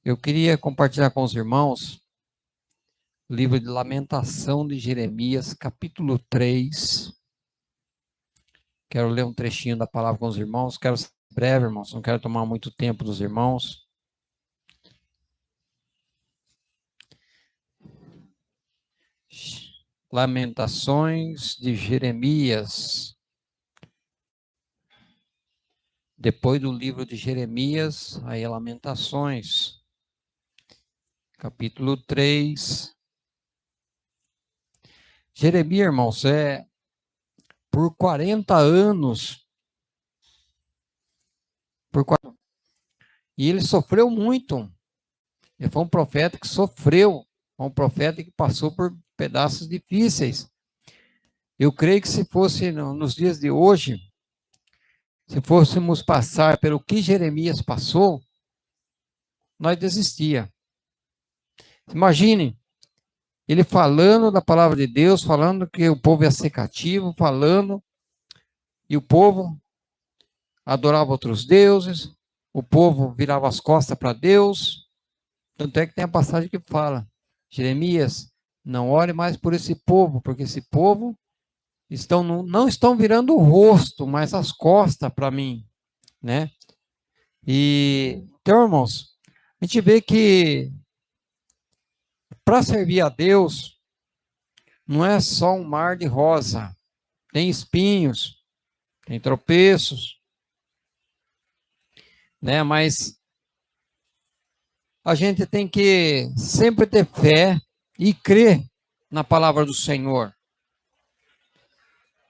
Eu queria compartilhar com os irmãos o livro de Lamentação de Jeremias, capítulo 3. Quero ler um trechinho da palavra com os irmãos. Quero ser breve, irmãos, não quero tomar muito tempo dos irmãos. Lamentações de Jeremias. Depois do livro de Jeremias, aí Lamentações. Capítulo 3. Jeremias, irmãos, por 40 anos, e ele sofreu muito. Ele foi um profeta que sofreu, um profeta que passou por pedaços difíceis. Eu creio que se fosse nos dias de hoje, se fôssemos passar pelo que Jeremias passou, nós desistia. Imagine, ele falando da palavra de Deus, falando que o povo ia ser cativo, falando, e o povo adorava outros deuses, o povo virava as costas para Deus. Tanto é que tem a passagem que fala: Jeremias, não ore mais por esse povo, porque esse povo não estão virando o rosto, mas as costas para mim, né? Então, irmãos, a gente vê que para servir a Deus não é só um mar de rosa, tem espinhos, tem tropeços, né? Mas a gente tem que sempre ter fé e crer na palavra do Senhor.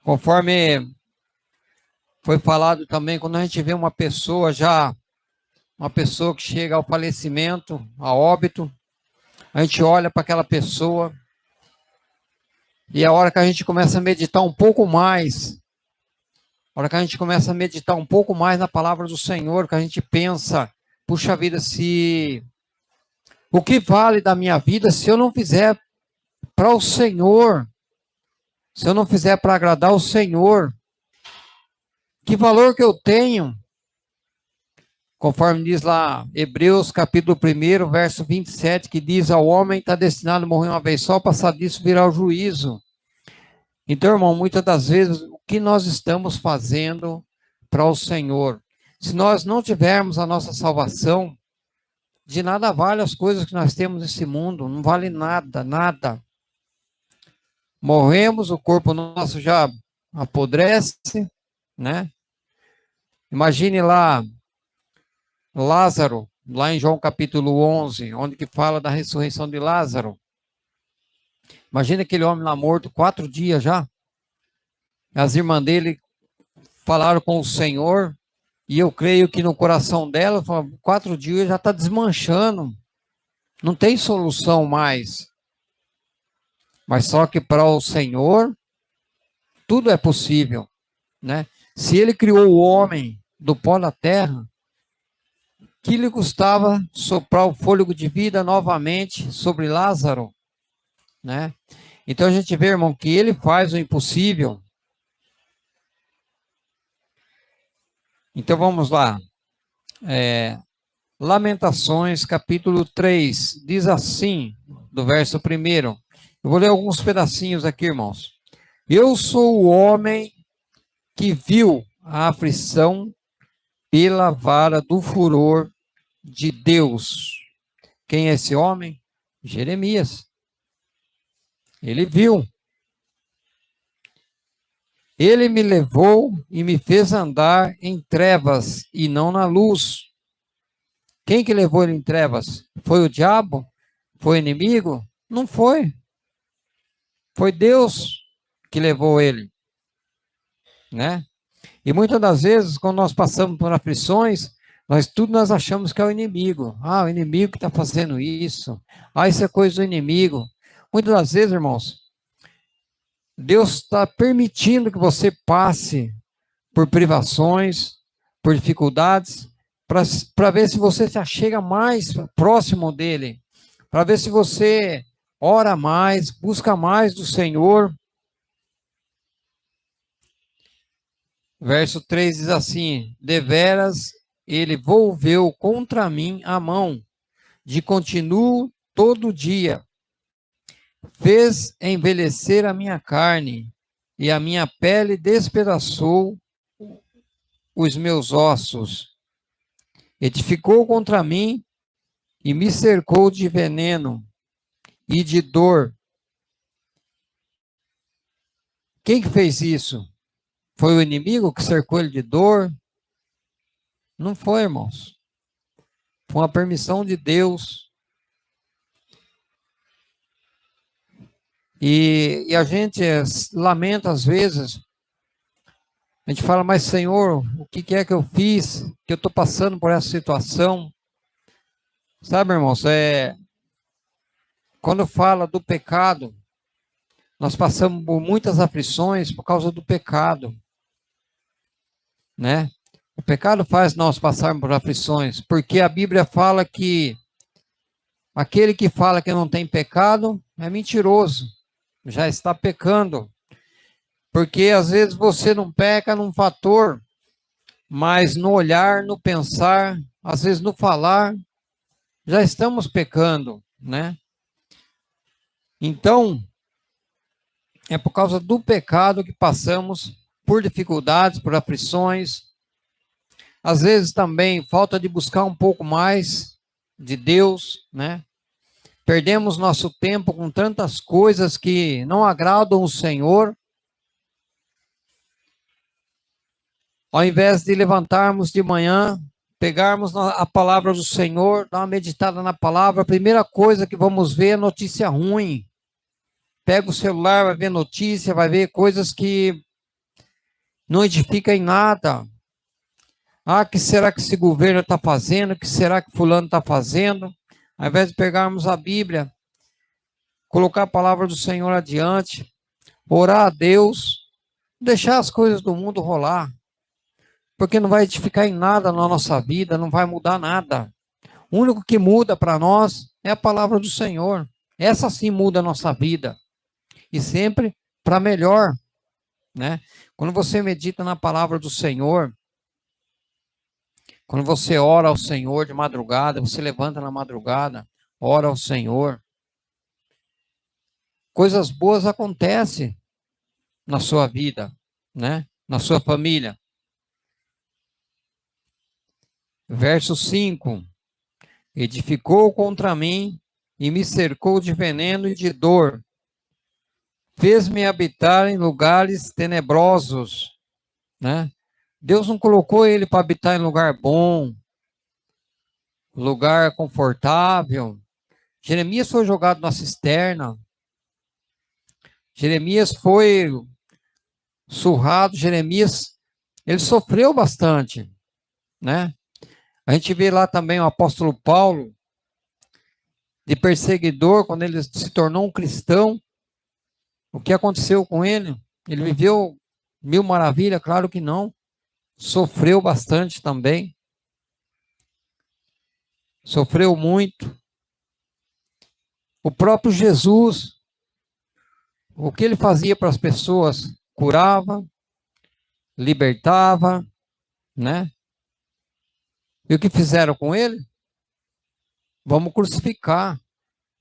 Conforme foi falado também, quando a gente vê uma pessoa que chega ao falecimento, a óbito, a gente olha para aquela pessoa e a hora que a gente começa a meditar um pouco mais, na palavra do Senhor, que a gente pensa, puxa vida, o que vale da minha vida se eu não fizer para o Senhor, se eu não fizer para agradar o Senhor, que valor que eu tenho? Conforme diz lá, Hebreus capítulo 1, verso 27, que diz: ao homem está destinado a morrer uma vez só, passar disso virá o juízo. Então, irmão, muitas das vezes, o que nós estamos fazendo para o Senhor? Se nós não tivermos a nossa salvação, de nada vale as coisas que nós temos nesse mundo, não vale nada, nada. Morremos, o corpo nosso já apodrece, né? Imagine lá, Lázaro, lá em João capítulo 11, onde que fala da ressurreição de Lázaro. Imagina aquele homem lá morto 4 dias já. As irmãs dele falaram com o Senhor, e eu creio que no coração dela, 4 dias já está desmanchando. Não tem solução mais. Mas só que para o Senhor, tudo é possível, né? Se ele criou o homem do pó da terra, que lhe custava soprar o fôlego de vida novamente sobre Lázaro, né? Então a gente vê, irmão, que ele faz o impossível. Então vamos lá. Lamentações, capítulo 3, diz assim, do verso 1. Eu vou ler alguns pedacinhos aqui, irmãos. Eu sou o homem que viu a aflição pela vara do furor de Deus. Quem é esse homem? Jeremias. Ele viu. Ele me levou e me fez andar em trevas e não na luz. Quem que levou ele em trevas? Foi o diabo? Foi o inimigo? Não foi. Foi Deus que levou ele, né? E muitas das vezes, quando nós passamos por aflições, nós achamos que é o inimigo. Ah, o inimigo que está fazendo isso. Ah, isso é coisa do inimigo. Muitas das vezes, irmãos, Deus está permitindo que você passe por privações, por dificuldades, para ver se você se achega mais próximo dele, para ver se você ora mais, busca mais do Senhor. Verso 3 diz assim: deveras ele volveu contra mim a mão, de continuo todo dia. Fez envelhecer a minha carne, e a minha pele despedaçou os meus ossos. Edificou contra mim e me cercou de veneno e de dor. Quem que fez isso? Foi o inimigo que cercou ele de dor? Não foi, irmãos. Foi uma permissão de Deus. E a gente lamenta às vezes. A gente fala, mas Senhor, o que é que eu fiz? Que eu estou passando por essa situação? Sabe, irmãos, quando fala do pecado, nós passamos por muitas aflições por causa do pecado, né? O pecado faz nós passarmos por aflições, porque a Bíblia fala que aquele que fala que não tem pecado é mentiroso, já está pecando. Porque às vezes você não peca num fator, mas no olhar, no pensar, às vezes no falar, já estamos pecando, né? Então, é por causa do pecado que passamos por dificuldades, por aflições. Às vezes também falta de buscar um pouco mais de Deus, né? Perdemos nosso tempo com tantas coisas que não agradam o Senhor. Ao invés de levantarmos de manhã, pegarmos a palavra do Senhor, dar uma meditada na palavra, a primeira coisa que vamos ver é notícia ruim. Pega o celular, vai ver notícia, vai ver coisas que não edificam em nada. Ah, que será que esse governo está fazendo? Que será que fulano está fazendo? Ao invés de pegarmos a Bíblia, colocar a palavra do Senhor adiante, orar a Deus, deixar as coisas do mundo rolar. Porque não vai edificar em nada na nossa vida, não vai mudar nada. O único que muda para nós é a palavra do Senhor. Essa sim muda a nossa vida. E sempre para melhor, né? Quando você medita na palavra do Senhor, quando você ora ao Senhor de madrugada, você levanta na madrugada, ora ao Senhor, coisas boas acontecem na sua vida, né? Na sua família. Verso 5. Edificou contra mim e me cercou de veneno e de dor. Fez-me habitar em lugares tenebrosos, né? Deus não colocou ele para habitar em lugar bom, lugar confortável. Jeremias foi jogado na cisterna. Jeremias foi surrado. Jeremias, ele sofreu bastante, né? A gente vê lá também o apóstolo Paulo, de perseguidor, quando ele se tornou um cristão. O que aconteceu com ele? Ele viveu mil maravilhas? Claro que não. Sofreu bastante também. Sofreu muito. O próprio Jesus, o que ele fazia para as pessoas? Curava, libertava, né? E o que fizeram com ele? Vamos crucificar.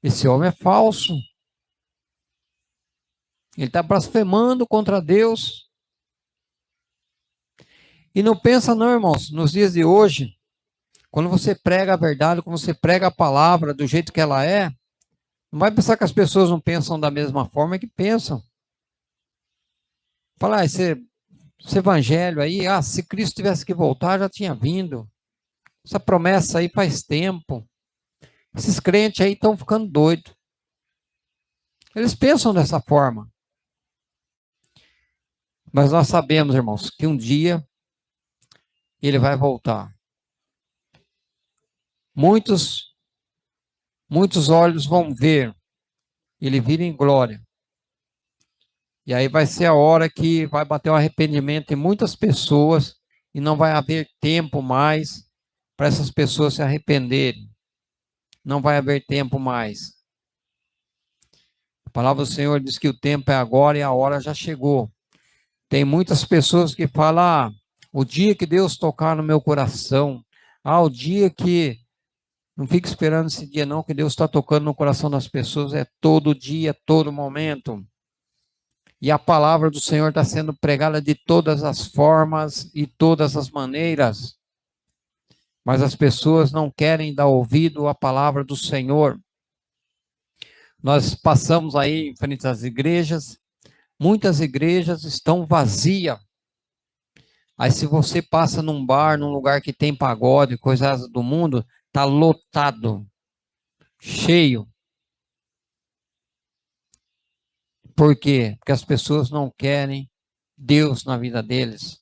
Esse homem é falso. Ele está blasfemando contra Deus. E não pensa não, irmãos, nos dias de hoje, quando você prega a verdade, quando você prega a palavra do jeito que ela é, não vai pensar que as pessoas não pensam da mesma forma que pensam. Falar, esse evangelho aí, se Cristo tivesse que voltar, já tinha vindo. Essa promessa aí faz tempo. Esses crentes aí estão ficando doidos. Eles pensam dessa forma. Mas nós sabemos, irmãos, que um dia ele vai voltar. Muitos olhos vão ver ele vir em glória. E aí vai ser a hora que vai bater o arrependimento em muitas pessoas e não vai haver tempo mais para essas pessoas se arrependerem. Não vai haver tempo mais. A palavra do Senhor diz que o tempo é agora e a hora já chegou. Tem muitas pessoas que falam, o dia que Deus tocar no meu coração, o dia que Não fique esperando esse dia não, que Deus está tocando no coração das pessoas, é todo dia, todo momento. E a palavra do Senhor está sendo pregada de todas as formas e todas as maneiras. Mas as pessoas não querem dar ouvido à palavra do Senhor. Nós passamos aí em frente às igrejas, muitas igrejas estão vazias. Aí se você passa num bar, num lugar que tem pagode, coisas do mundo, tá lotado, cheio. Por quê? Porque as pessoas não querem Deus na vida deles.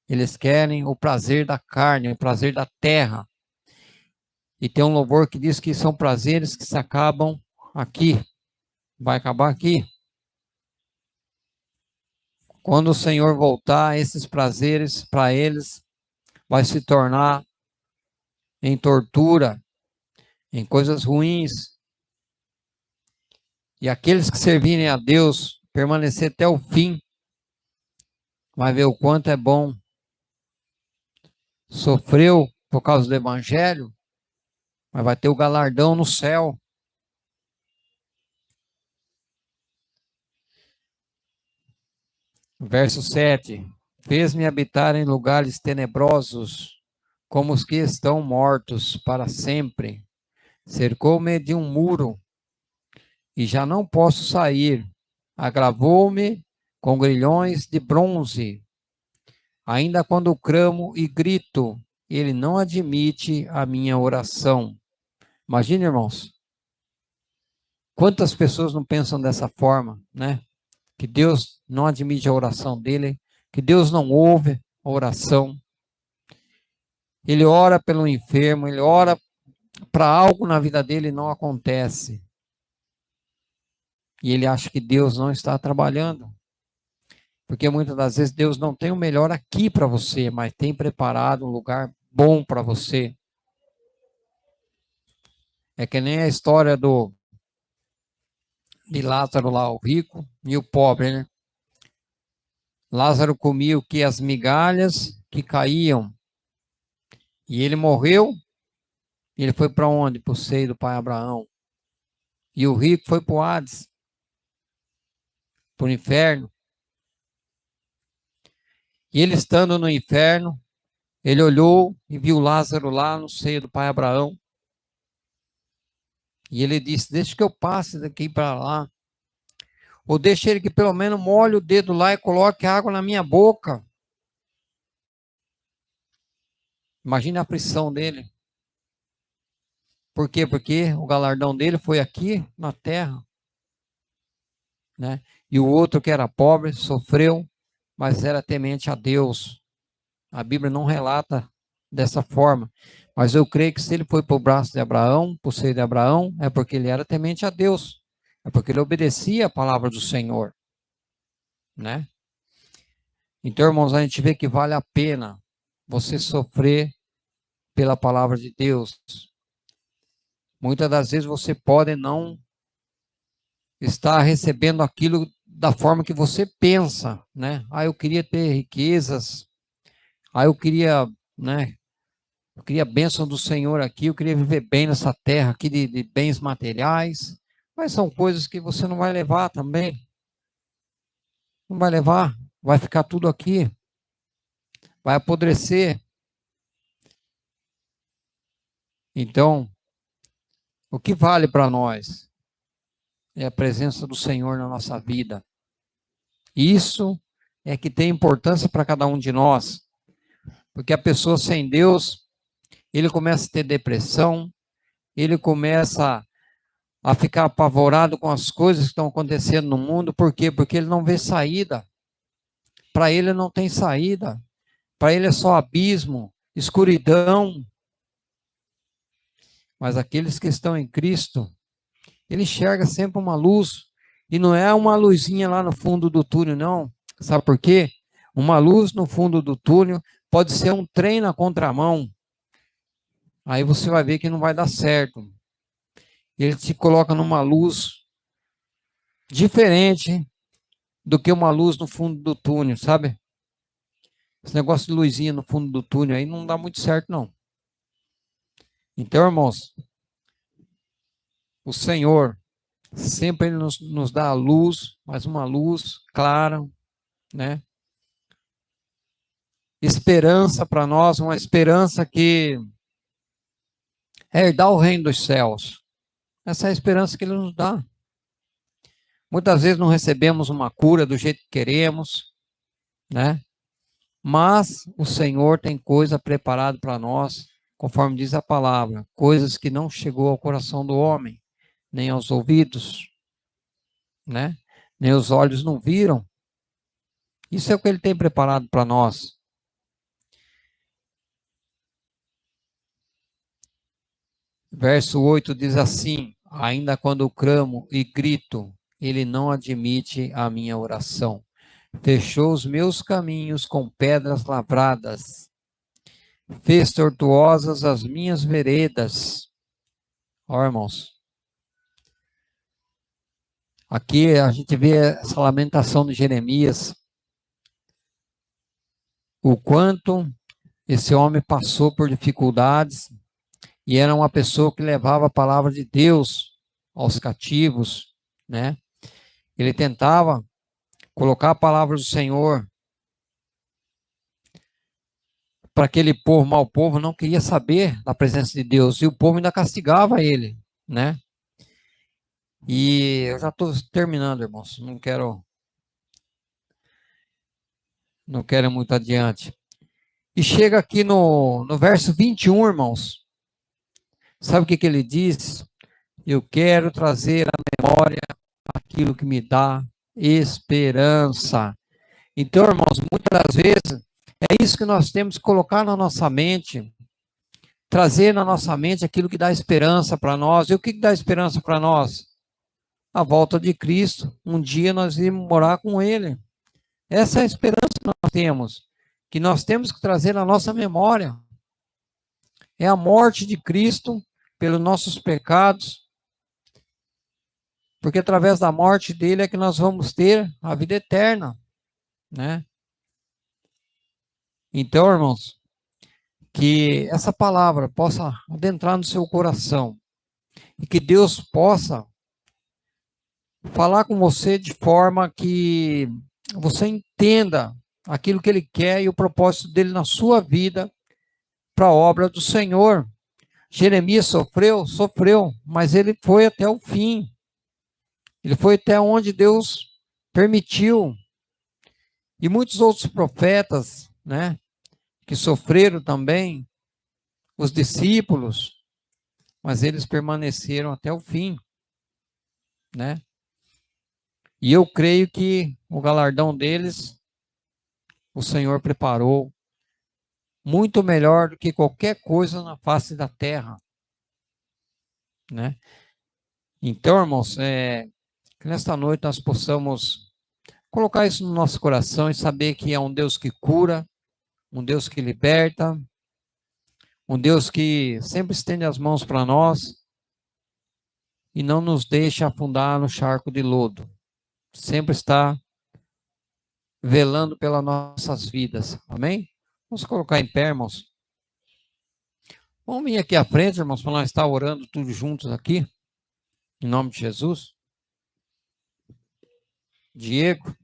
Eles querem o prazer da carne, o prazer da terra. E tem um louvor que diz que são prazeres que se acabam aqui. Vai acabar aqui. Quando o Senhor voltar, esses prazeres para eles vai se tornar em tortura, em coisas ruins. E aqueles que servirem a Deus, permanecer até o fim, vai ver o quanto é bom. Sofreu por causa do Evangelho, mas vai ter o galardão no céu. Verso 7. Fez-me habitar em lugares tenebrosos, como os que estão mortos para sempre. Cercou-me de um muro, e já não posso sair. Agravou-me com grilhões de bronze. Ainda quando clamo e grito, ele não admite a minha oração. Imagina, irmãos, quantas pessoas não pensam dessa forma, né? Que Deus não admite a oração dele, que Deus não ouve a oração. Ele ora pelo enfermo, ele ora para algo na vida dele e não acontece. E ele acha que Deus não está trabalhando. Porque muitas das vezes Deus não tem o melhor aqui para você, mas tem preparado um lugar bom para você. É que nem a história de Lázaro lá, o rico e o pobre, né? Lázaro comia o que? As migalhas que caíam. E ele morreu, e ele foi para onde? Para o seio do pai Abraão. E o rico foi para o Hades, para o inferno. E ele estando no inferno, ele olhou e viu Lázaro lá no seio do pai Abraão. E ele disse, deixa que eu passe daqui para lá. Ou deixa ele que pelo menos molhe o dedo lá e coloque água na minha boca. Imagina a aflição dele. Por quê? Porque o galardão dele foi aqui na terra, né? E o outro que era pobre sofreu, mas era temente a Deus. A Bíblia não relata dessa forma, mas eu creio que se ele foi para o braço de Abraão, para o seio de Abraão, é porque ele era temente a Deus, é porque ele obedecia a palavra do Senhor, né? Então, irmãos, a gente vê que vale a pena você sofrer pela palavra de Deus. Muitas das vezes você pode não estar recebendo aquilo da forma que você pensa, né? Ah, eu queria ter riquezas, eu queria, né? Eu queria a bênção do Senhor aqui, eu queria viver bem nessa terra aqui de bens materiais, mas são coisas que você não vai levar também. Não vai levar, vai ficar tudo aqui, vai apodrecer. Então, o que vale para nós é a presença do Senhor na nossa vida. Isso é que tem importância para cada um de nós, porque a pessoa sem Deus, ele começa a ter depressão, ele começa a ficar apavorado com as coisas que estão acontecendo no mundo. Por quê? Porque ele não vê saída. Para ele não tem saída. Para ele é só abismo, escuridão. Mas aqueles que estão em Cristo, ele enxerga sempre uma luz. E não é uma luzinha lá no fundo do túnel, não. Sabe por quê? Uma luz no fundo do túnel pode ser um trem na contramão. Aí você vai ver que não vai dar certo. Ele te coloca numa luz diferente do que uma luz no fundo do túnel, sabe? Esse negócio de luzinha no fundo do túnel aí não dá muito certo, não. Então, irmãos, o Senhor sempre Ele nos dá a luz, mas uma luz clara, né? Esperança para nós, uma esperança que é herdar o reino dos céus. Essa é a esperança que Ele nos dá. Muitas vezes não recebemos uma cura do jeito que queremos, né? Mas o Senhor tem coisa preparada para nós, conforme diz a palavra, coisas que não chegou ao coração do homem, nem aos ouvidos, né? Nem os olhos não viram. Isso é o que Ele tem preparado para nós. Verso 8 diz assim: ainda quando eu clamo e grito, Ele não admite a minha oração. Fechou os meus caminhos com pedras lavradas, fez tortuosas as minhas veredas. Ó, irmãos, aqui a gente vê essa lamentação de Jeremias, o quanto esse homem passou por dificuldades, e era uma pessoa que levava a palavra de Deus aos cativos, né? Ele tentava colocar a palavra do Senhor para aquele povo, mau povo, não queria saber da presença de Deus, e o povo ainda castigava ele, né? E eu já estou terminando, irmãos, não quero ir muito adiante. E chega aqui no verso 21, irmãos, sabe o que ele diz? Eu quero trazer à memória aquilo que me dá esperança. Então, irmãos, muitas das vezes é isso que nós temos que colocar na nossa mente, trazer na nossa mente aquilo que dá esperança para nós. E o que dá esperança para nós? A volta de Cristo. Um dia nós iremos morar com Ele. Essa é a esperança que nós temos que trazer na nossa memória. É a morte de Cristo pelos nossos pecados, porque através da morte dele é que nós vamos ter a vida eterna, né? Então, irmãos, que essa palavra possa adentrar no seu coração e que Deus possa falar com você de forma que você entenda aquilo que Ele quer e o propósito dele na sua vida para a obra do Senhor. Jeremias sofreu, mas ele foi até o fim. Ele foi até onde Deus permitiu. E muitos outros profetas, né, que sofreram também, os discípulos, mas eles permaneceram até o fim, né? E eu creio que o galardão deles, o Senhor preparou muito melhor do que qualquer coisa na face da terra, né? Então, irmãos, que nesta noite nós possamos colocar isso no nosso coração e saber que é um Deus que cura, um Deus que liberta, um Deus que sempre estende as mãos para nós e não nos deixa afundar no charco de lodo. Sempre está velando pelas nossas vidas. Amém? Vamos colocar em pé, irmãos. Vamos vir aqui à frente, irmãos, para nós estar orando todos juntos aqui. Em nome de Jesus. Diego.